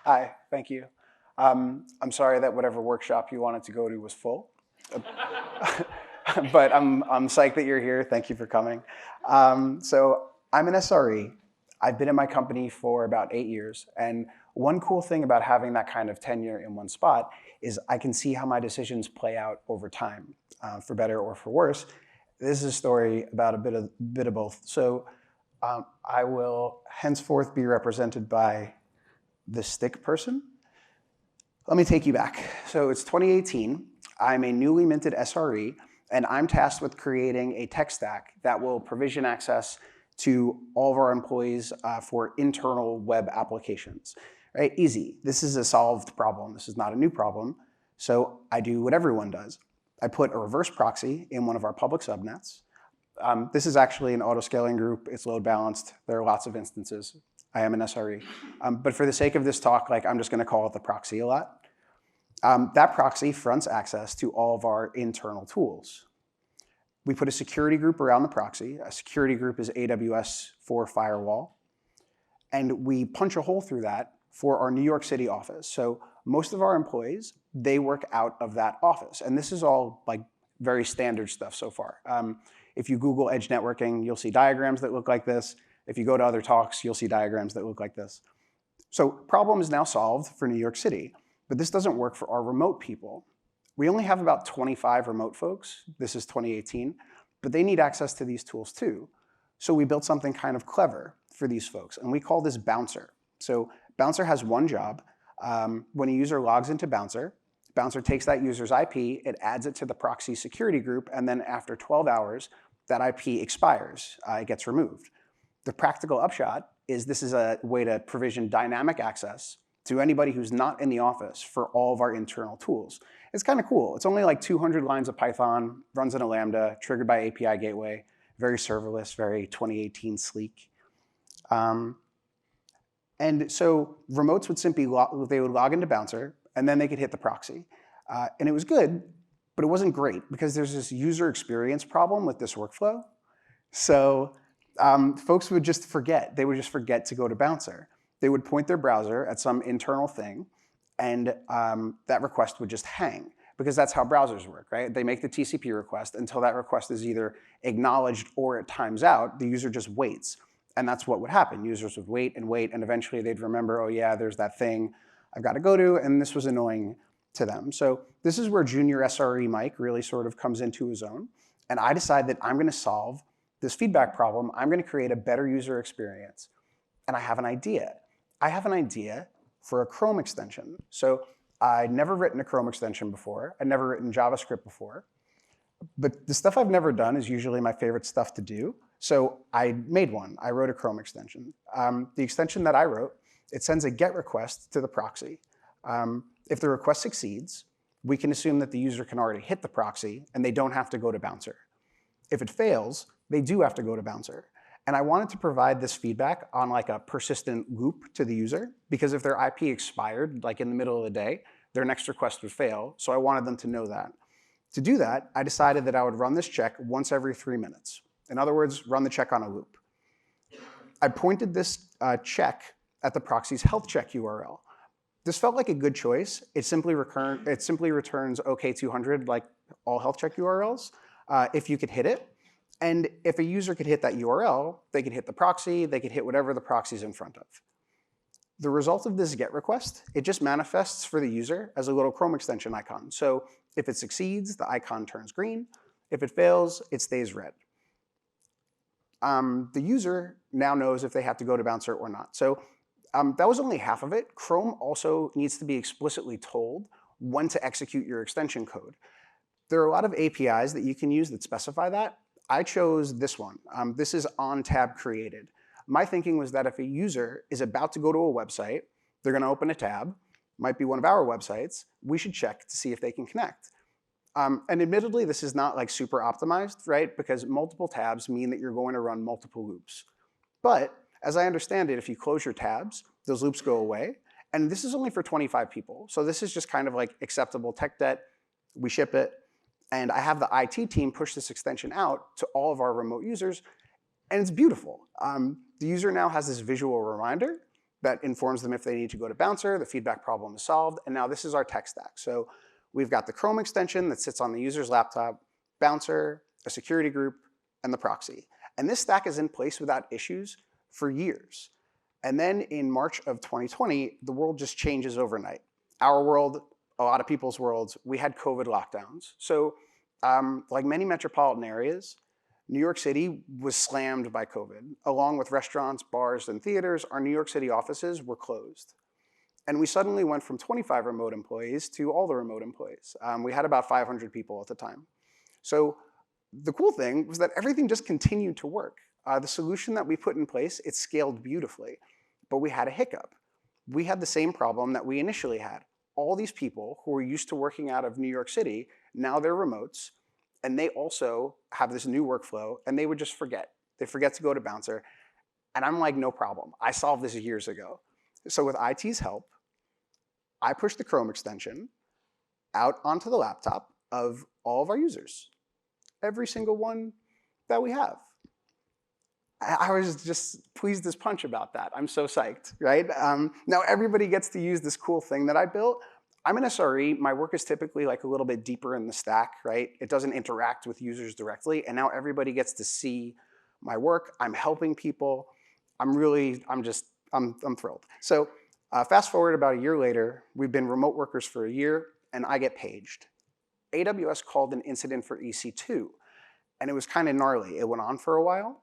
Hi, thank you. I'm sorry that whatever workshop you wanted to go to was full, but I'm psyched that you're here. Thank you for coming. So I'm an SRE. I've been in my company for about 8 years, and one cool thing about having that kind of tenure in one spot is I can see how my decisions play out over time, for better or for worse. This is a story about a bit of both. So I will henceforth be represented by the stick person. Let me take you back. So it's 2018. I'm a newly minted SRE, and I'm tasked with creating a tech stack that will provision access to all of our employees for internal web applications. Right? Easy. This is a solved problem. This is not a new problem. So I do what everyone does. I put a reverse proxy in one of our public subnets. This is actually an auto-scaling group. It's load balanced. There are lots of instances. I am an SRE. But for the sake of this talk, I'm just going to call it the proxy a lot. That proxy fronts access to all of our internal tools. We put a security group around the proxy. A security group is AWS for firewall. And we punch a hole through that for our New York City office. So most of our employees, they work out of that office. And this is all very standard stuff so far. If you Google edge networking, you'll see diagrams that look like this. If you go to other talks, you'll see diagrams that look like this. So problem is now solved for New York City, but this doesn't work for our remote people. We only have about 25 remote folks. This is 2018, but they need access to these tools too. So we built something kind of clever for these folks, and we call this Bouncer. So Bouncer has one job. When a user logs into Bouncer, Bouncer takes that user's IP, it adds it to the proxy security group, and then after 12 hours, that IP expires. It gets removed. The practical upshot is this is a way to provision dynamic access to anybody who's not in the office for all of our internal tools. It's kind of cool. It's only 200 lines of Python, runs in a Lambda, triggered by API gateway, very serverless, very 2018 sleek. And so remotes would simply they would log into Bouncer, and then they could hit the proxy. And it was good, but it wasn't great because there's this user experience problem with this workflow. So folks would just forget. They would just forget to go to Bouncer. They would point their browser at some internal thing, and that request would just hang because that's how browsers work, right? They make the TCP request until that request is either acknowledged or it times out. The user just waits, and that's what would happen. Users would wait, and eventually they'd remember, oh yeah, there's that thing I've got to go to, and this was annoying to them. So this is where junior SRE Mike really sort of comes into his own, and I decide that I'm going to solve this feedback problem. I'm going to create a better user experience, and I have an idea. I have an idea for a Chrome extension. So I'd never written a Chrome extension before. I'd never written JavaScript before. But the stuff I've never done is usually my favorite stuff to do. So I made one. I wrote a Chrome extension. The extension that I wrote, it sends a GET request to the proxy. If the request succeeds, we can assume that the user can already hit the proxy and they don't have to go to Bouncer. If it fails, they do have to go to Bouncer. And I wanted to provide this feedback on a persistent loop to the user, because if their IP expired in the middle of the day, their next request would fail. So I wanted them to know that. To do that, I decided that I would run this check once every 3 minutes. In other words, run the check on a loop. I pointed this check at the proxy's health check URL. This felt like a good choice. It simply returns OK200 like all health check URLs if you could hit it. And if a user could hit that URL, they could hit the proxy, they could hit whatever the proxy's in front of. The result of this GET request, it just manifests for the user as a little Chrome extension icon. So if it succeeds, the icon turns green. If it fails, it stays red. The user now knows if they have to go to Bouncer or not. So that was only half of it. Chrome also needs to be explicitly told when to execute your extension code. There are a lot of APIs that you can use that specify that. I chose this one. This is on tab created. My thinking was that if a user is about to go to a website, they're going to open a tab, might be one of our websites, we should check to see if they can connect. And admittedly, this is not super optimized, right? Because multiple tabs mean that you're going to run multiple loops. But as I understand it, if you close your tabs, those loops go away. And this is only for 25 people. So this is just kind of acceptable tech debt. We ship it. And I have the IT team push this extension out to all of our remote users. And it's beautiful. The user now has this visual reminder that informs them if they need to go to Bouncer. The feedback problem is solved. And now this is our tech stack. So we've got the Chrome extension that sits on the user's laptop, Bouncer, a security group, and the proxy. And this stack is in place without issues for years. And then in March of 2020, the world just changes overnight. Our world, a lot of people's worlds, we had COVID lockdowns. So like many metropolitan areas, New York City was slammed by COVID. Along with restaurants, bars, and theaters, our New York City offices were closed. And we suddenly went from 25 remote employees to all the remote employees. We had about 500 people at the time. So the cool thing was that everything just continued to work. The solution that we put in place, it scaled beautifully, but we had a hiccup. We had the same problem that we initially had. All these people who were used to working out of New York City, now they're remotes, and they also have this new workflow, and they would just forget. They forget to go to Bouncer, and I'm like, no problem. I solved this years ago. So with IT's help, I pushed the Chrome extension out onto the laptop of all of our users, every single one that we have. I was just pleased as punch about that. I'm so psyched, right? Now everybody gets to use this cool thing that I built. I'm an SRE. My work is typically like a little bit deeper in the stack, right? It doesn't interact with users directly, and now everybody gets to see my work. I'm helping people. I'm thrilled. So fast forward about a year later, we've been remote workers for a year, and I get paged. AWS called an incident for EC2, and it was kind of gnarly. It went on for a while.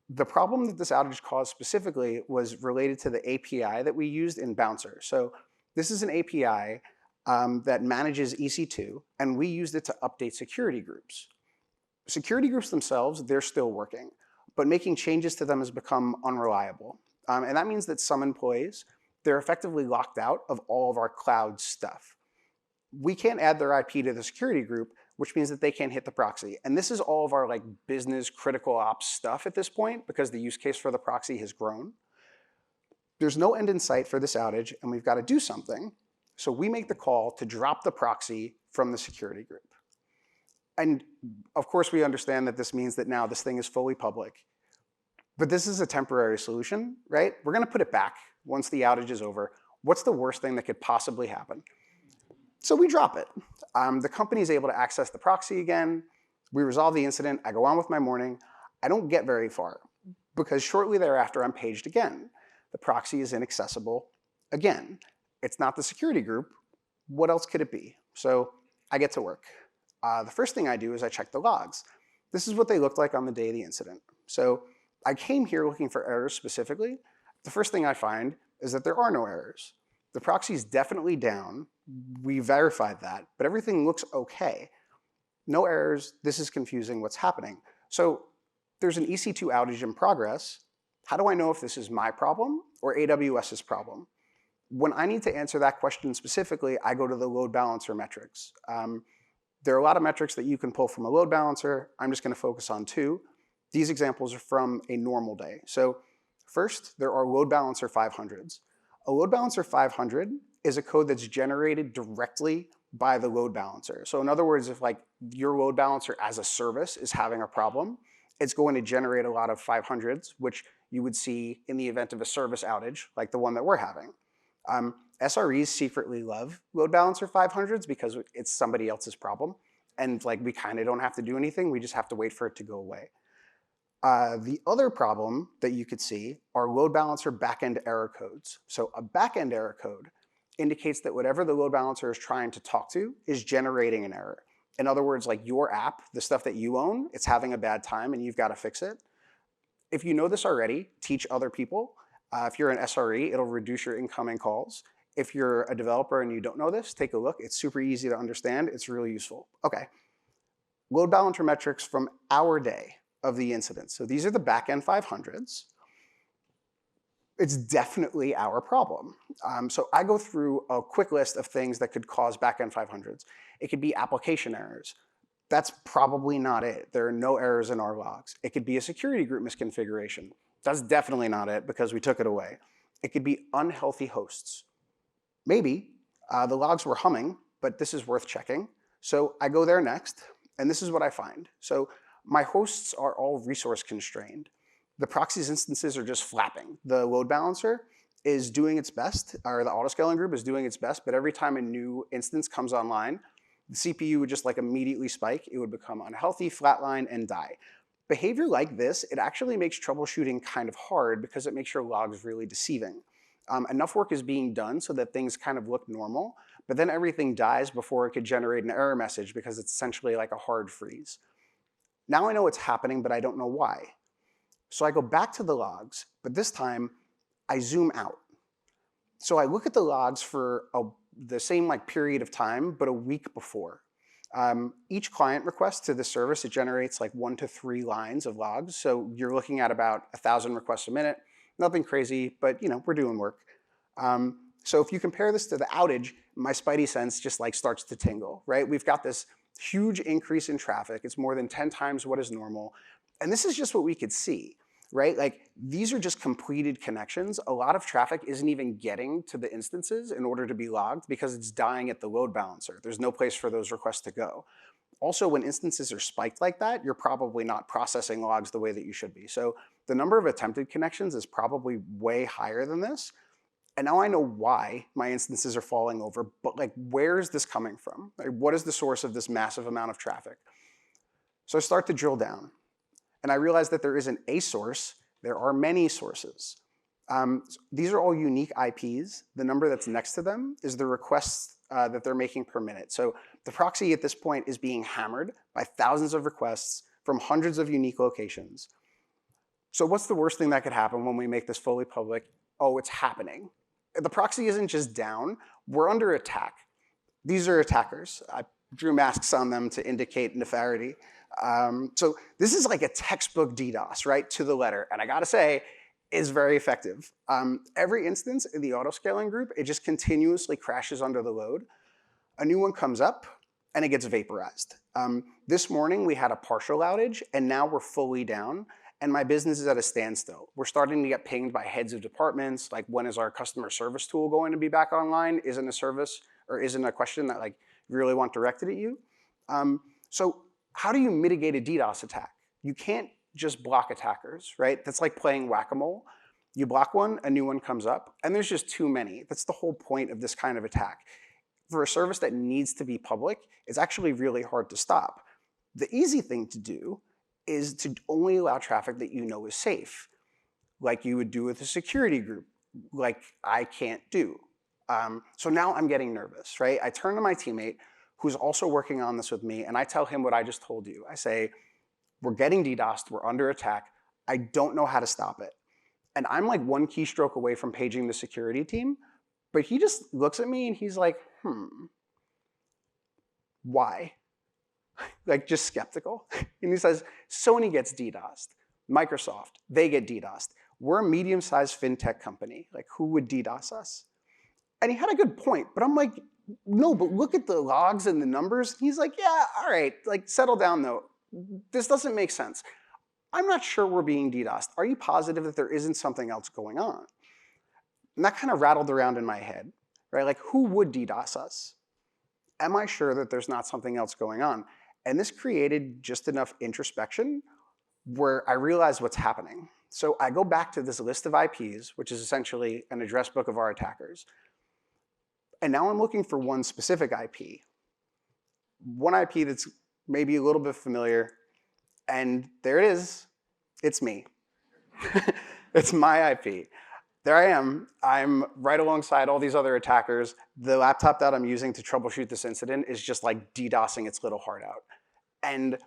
The problem that this outage caused specifically was related to the API that we used in Bouncer. So this is an API that manages EC2, and we used it to update security groups. Security groups themselves, they're still working, but making changes to them has become unreliable. And that means that some employees, they're effectively locked out of all of our cloud stuff. We can't add their IP to the security group, which means that they can't hit the proxy. And this is all of our like business critical ops stuff at this point because the use case for the proxy has grown. There's no end in sight for this outage, and we've got to do something. So we make the call to drop the proxy from the security group. And of course, we understand that this means that now this thing is fully public. But this is a temporary solution, right? We're going to put it back once the outage is over. What's the worst thing that could possibly happen? So we drop it. The company is able to access the proxy again. We resolve the incident. I go on with my morning. I don't get very far because shortly thereafter, I'm paged again. The proxy is inaccessible again. It's not the security group. What else could it be? So I get to work. The first thing I do is I check the logs. This is what they looked like on the day of the incident. So I came here looking for errors specifically. The first thing I find is that there are no errors. The proxy is definitely down. We verified that, but everything looks okay. No errors. This is confusing. What's happening? So there's an EC2 outage in progress. How do I know if this is my problem or AWS's problem? When I need to answer that question specifically, I go to the load balancer metrics. There are a lot of metrics that you can pull from a load balancer. I'm just going to focus on two. These examples are from a normal day. So first, there are load balancer 500s. A load balancer 500 is a code that's generated directly by the load balancer. So in other words, if like your load balancer as a service is having a problem, it's going to generate a lot of 500s, which you would see in the event of a service outage, like the one that we're having. SREs secretly love load balancer 500s because it's somebody else's problem. And like we kind of don't have to do anything. We just have to wait for it to go away. The other problem that you could see are load balancer backend error codes. So a backend error code indicates that whatever the load balancer is trying to talk to is generating an error. In other words, like your app, the stuff that you own, it's having a bad time and you've got to fix it. If you know this already, teach other people. If you're an SRE, it'll reduce your incoming calls. If you're a developer and you don't know this, take a look. It's super easy to understand. It's really useful. Okay, load balancer metrics from our day of the incident. So these are the backend 500s. It's definitely our problem. So I go through a quick list of things that could cause backend 500s. It could be application errors. That's probably not it. There are no errors in our logs. It could be a security group misconfiguration. That's definitely not it because we took it away. It could be unhealthy hosts. Maybe the logs were humming, but this is worth checking. So I go there next, and this is what I find. So my hosts are all resource constrained. The proxy's instances are just flapping. The load balancer is doing its best, or the autoscaling group is doing its best, but every time a new instance comes online, the CPU would just like immediately spike. It would become unhealthy, flatline, and die. Behavior like this, it actually makes troubleshooting kind of hard because it makes your logs really deceiving. Enough work is being done so that things kind of look normal, but then everything dies before it could generate an error message because it's essentially like a hard freeze. Now I know what's happening, but I don't know why. So I go back to the logs, but this time I zoom out. So I look at the logs for the same like period of time, but a week before. Each client request to the service, it generates like 1 to 3 lines of logs. So you're looking at about 1,000 requests a minute. Nothing crazy, but we're doing work. So if you compare this to the outage, my spidey sense just like starts to tingle, right? We've got this huge increase in traffic. It's more than 10 times what is normal. And this is just what we could see, right? Like these are just completed connections. A lot of traffic isn't even getting to the instances in order to be logged because it's dying at the load balancer. There's no place for those requests to go. Also, when instances are spiked like that, you're probably not processing logs the way that you should be. So the number of attempted connections is probably way higher than this. And now I know why my instances are falling over, but like, where is this coming from? Like, what is the source of this massive amount of traffic? So I start to drill down, and I realize that there isn't a source, there are many sources. These are all unique IPs. The number that's next to them is the requests that they're making per minute. So the proxy at this point is being hammered by thousands of requests from hundreds of unique locations. So what's the worst thing that could happen when we make this fully public? Oh, it's happening. The proxy isn't just down, we're under attack. These are attackers. I drew masks on them to indicate nefarity. So this is like a textbook DDoS, right, to the letter. And I gotta say, is very effective. Every instance in the autoscaling group, it just continuously crashes under the load. A new one comes up, and it gets vaporized. This morning, we had a partial outage, and now we're fully down. And my business is at a standstill. We're starting to get pinged by heads of departments, like when is our customer service tool going to be back online? Isn't a service or isn't a question that like you really want directed at you? So how do you mitigate a DDoS attack? You can't just block attackers, right? That's like playing whack-a-mole. You block one, a new one comes up, and there's just too many. That's the whole point of this kind of attack. For a service that needs to be public, it's actually really hard to stop. The easy thing to do is to only allow traffic that you know is safe, like you would do with a security group, like I can't do. So now I'm getting nervous, right? I turn to my teammate who's also working on this with me, and I tell him what I just told you. I say, we're getting DDoS'd, we're under attack, I don't know how to stop it. And I'm like one keystroke away from paging the security team, but he just looks at me and he's like, why? Like just skeptical. And he says, Sony gets DDoS'd. Microsoft, they get DDoS'd. We're a medium-sized fintech company. Like who would DDoS us? And he had a good point, but I'm like, no, but look at the logs and the numbers. He's like, yeah, all right, like settle down though. This doesn't make sense. I'm not sure we're being DDoS'd. Are you positive that there isn't something else going on? And that kind of rattled around in my head, right? Like who would DDoS us? Am I sure that there's not something else going on? And this created just enough introspection where I realized what's happening. So I go back to this list of IPs, which is essentially an address book of our attackers. And now I'm looking for one specific IP. One IP that's maybe a little bit familiar. And there it is. It's me. It's my IP. There I am. I'm right alongside all these other attackers. The laptop that I'm using to troubleshoot this incident is just like DDoSing its little heart out. And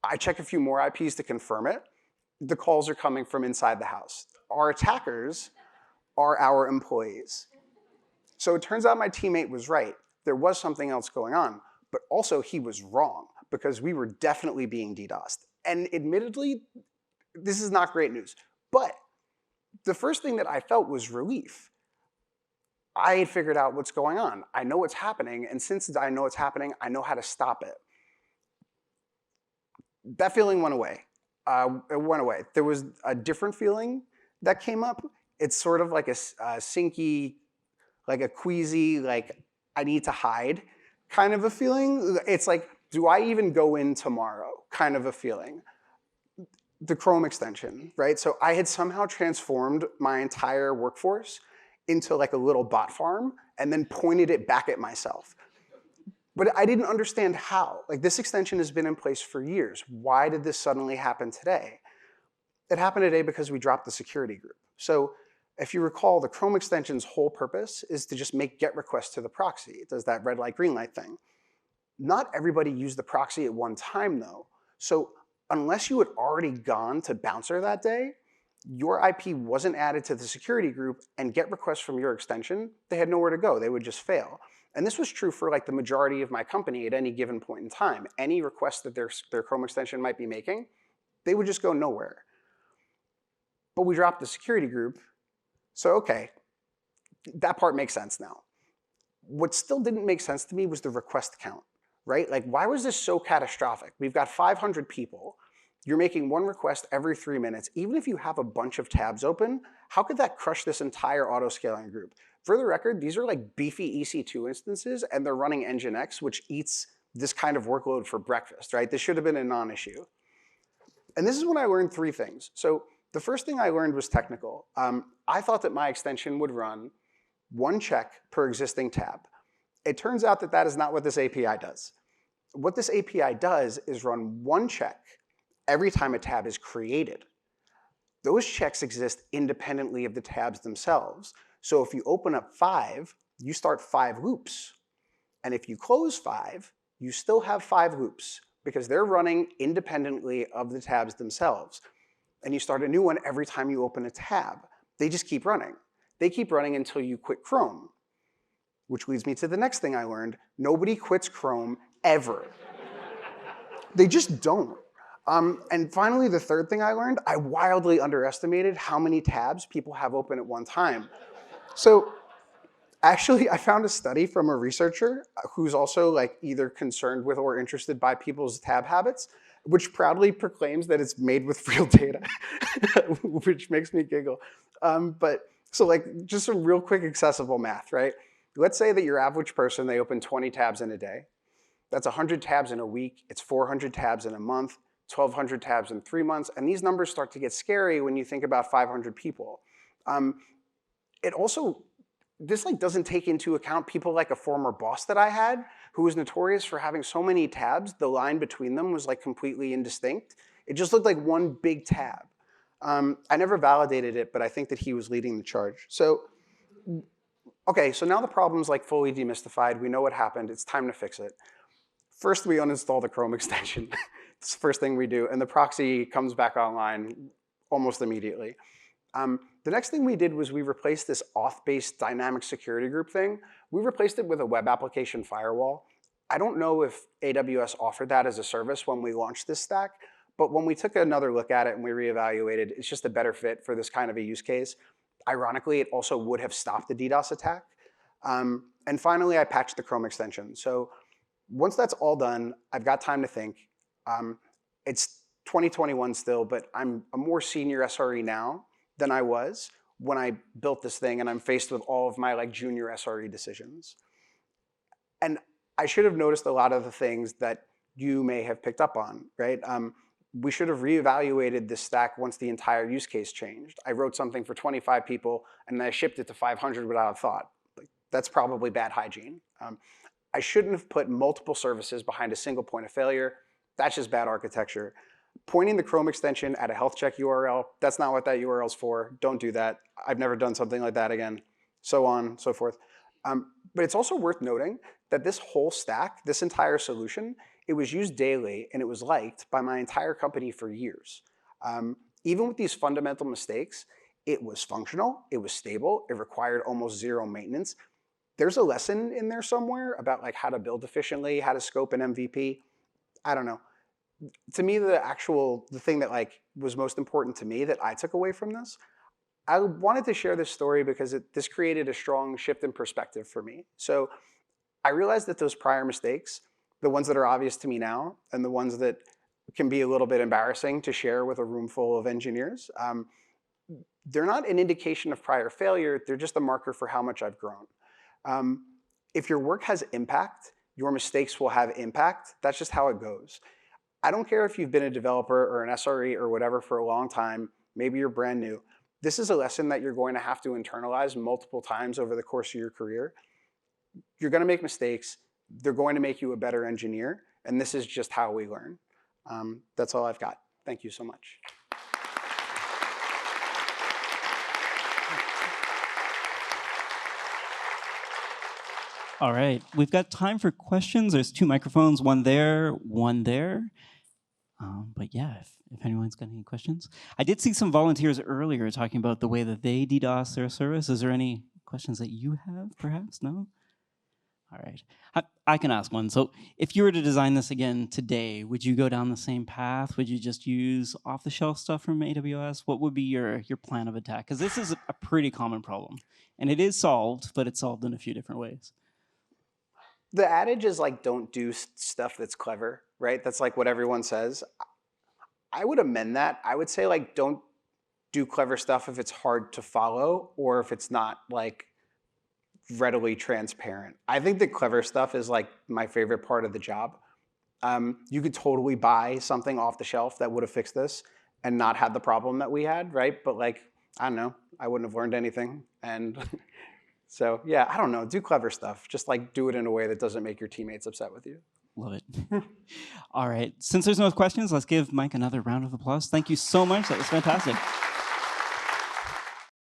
I check a few more IPs to confirm it. The calls are coming from inside the house. Our attackers are our employees. So it turns out my teammate was right. There was something else going on, but also he was wrong because we were definitely being DDoSed. And admittedly, this is not great news, but the first thing that I felt was relief. I had figured out what's going on. I know what's happening, and since I know what's happening, I know how to stop it. That feeling went away. It went away. There was a different feeling that came up. It's sort of like a sinky, like a queasy, like I need to hide kind of a feeling. It's like, do I even go in tomorrow kind of a feeling. the Chrome extension, right? So I had somehow transformed my entire workforce into like a little bot farm and then pointed it back at myself. But I didn't understand how. Like, this extension has been in place for years. Why did this suddenly happen today? It happened today because we dropped the security group. So if you recall, the Chrome extension's whole purpose is to just make GET requests to the proxy. It does that red light, green light thing. Not everybody used the proxy at one time, though. So unless you had already gone to Bouncer that day, your IP wasn't added to the security group, and GET requests from your extension, they had nowhere to go. They would just fail. And this was true for like the majority of my company at any given point in time. Any request that their Chrome extension might be making, they would just go nowhere. But we dropped the security group, so okay, that part makes sense now. What still didn't make sense to me was the request count, right? Like, why was this so catastrophic? We've got 500 people. You're making one request every 3 minutes. Even if you have a bunch of tabs open, how could that crush this entire auto-scaling group? For the record, these are like beefy EC2 instances, and they're running Nginx, which eats this kind of workload for breakfast, right? This should have been a non-issue. And this is when I learned 3 things. So the first thing I learned was technical. I thought that my extension would run 1 check per existing tab. It turns out that that is not what this API does. What this API does is run 1 check every time a tab is created. Those checks exist independently of the tabs themselves. So if you open up 5, you start 5 loops. And if you close 5, you still have 5 loops because they're running independently of the tabs themselves. And you start a new one every time you open a tab. They just keep running. They keep running until you quit Chrome, which leads me to the next thing I learned. Nobody quits Chrome ever. They just don't. And finally, the third thing I learned, I wildly underestimated how many tabs people have open at one time. So actually, I found a study from a researcher who's also like either concerned with or interested by people's tab habits, which proudly proclaims that it's made with real data, which makes me giggle. But so like just some real quick accessible math, right? Let's say that your average person, they open 20 tabs in a day. That's 100 tabs in a week. It's 400 tabs in a month, 1,200 tabs in 3 months. And these numbers start to get scary when you think about 500 people. It also, this like doesn't take into account people like a former boss that I had who was notorious for having so many tabs, the line between them was like completely indistinct. It just looked like one big tab. I never validated it, but I think that he was leading the charge. So, okay, so now the problem's like fully demystified. We know what happened. It's time to fix it. First, we uninstall the Chrome extension. It's the first thing we do, and the proxy comes back online almost immediately. The next thing we did was we replaced this auth-based dynamic security group thing. We replaced it with a web application firewall. I don't know if AWS offered that as a service when we launched this stack, but when we took another look at it and we reevaluated, it's just a better fit for this kind of a use case. Ironically, it also would have stopped the DDoS attack. And finally, I patched the Chrome extension. So once that's all done, I've got time to think. It's 2021 still, but I'm a more senior SRE now than I was when I built this thing, and I'm faced with all of my like junior SRE decisions. And I should have noticed a lot of the things that you may have picked up on, right? We should have reevaluated this stack once the entire use case changed. I wrote something for 25 people, and then I shipped it to 500 without a thought. Like, that's probably bad hygiene. I shouldn't have put multiple services behind a single point of failure. That's just bad architecture. Pointing the Chrome extension at a health check URL, that's not what that URL is for. Don't do that. I've never done something like that again. So on, so forth. But it's also worth noting that this whole stack, this entire solution, it was used daily and it was liked by my entire company for years. Even with these fundamental mistakes, it was functional, it was stable, it required almost zero maintenance. There's a lesson in there somewhere about like how to build efficiently, how to scope an MVP. I don't know. To me, the thing that like was most important to me that I took away from this, I wanted to share this story because this created a strong shift in perspective for me. So I realized that those prior mistakes, the ones that are obvious to me now, and the ones that can be a little bit embarrassing to share with a room full of engineers, they're not an indication of prior failure, they're just a marker for how much I've grown. If your work has impact, your mistakes will have impact. That's just how it goes. I don't care if you've been a developer or an SRE or whatever for a long time, maybe you're brand new. This is a lesson that you're going to have to internalize multiple times over the course of your career. You're going to make mistakes. They're going to make you a better engineer, and this is just how we learn. That's all I've got. Thank you so much. All right, we've got time for questions. There's 2 microphones, one there, one there. But yeah, if anyone's got any questions. I did see some volunteers earlier talking about the way that they DDoS their service. Is there any questions that you have, perhaps? No? All right, I can ask one. So if you were to design this again today, would you go down the same path? Would you just use off-the-shelf stuff from AWS? What would be your plan of attack? Because this is a pretty common problem. And it is solved, but it's solved in a few different ways. The adage is like, don't do stuff that's clever, right? That's like what everyone says. I would amend that. I would say like, don't do clever stuff if it's hard to follow or if it's not like readily transparent. I think the clever stuff is like my favorite part of the job. You could totally buy something off the shelf that would have fixed this and not had the problem that we had, right? But like, I don't know, I wouldn't have learned anything. And so yeah, I don't know, do clever stuff. Just like do it in a way that doesn't make your teammates upset with you. Love it. All right, since there's no questions, let's give Mike another round of applause. Thank you so much, that was fantastic.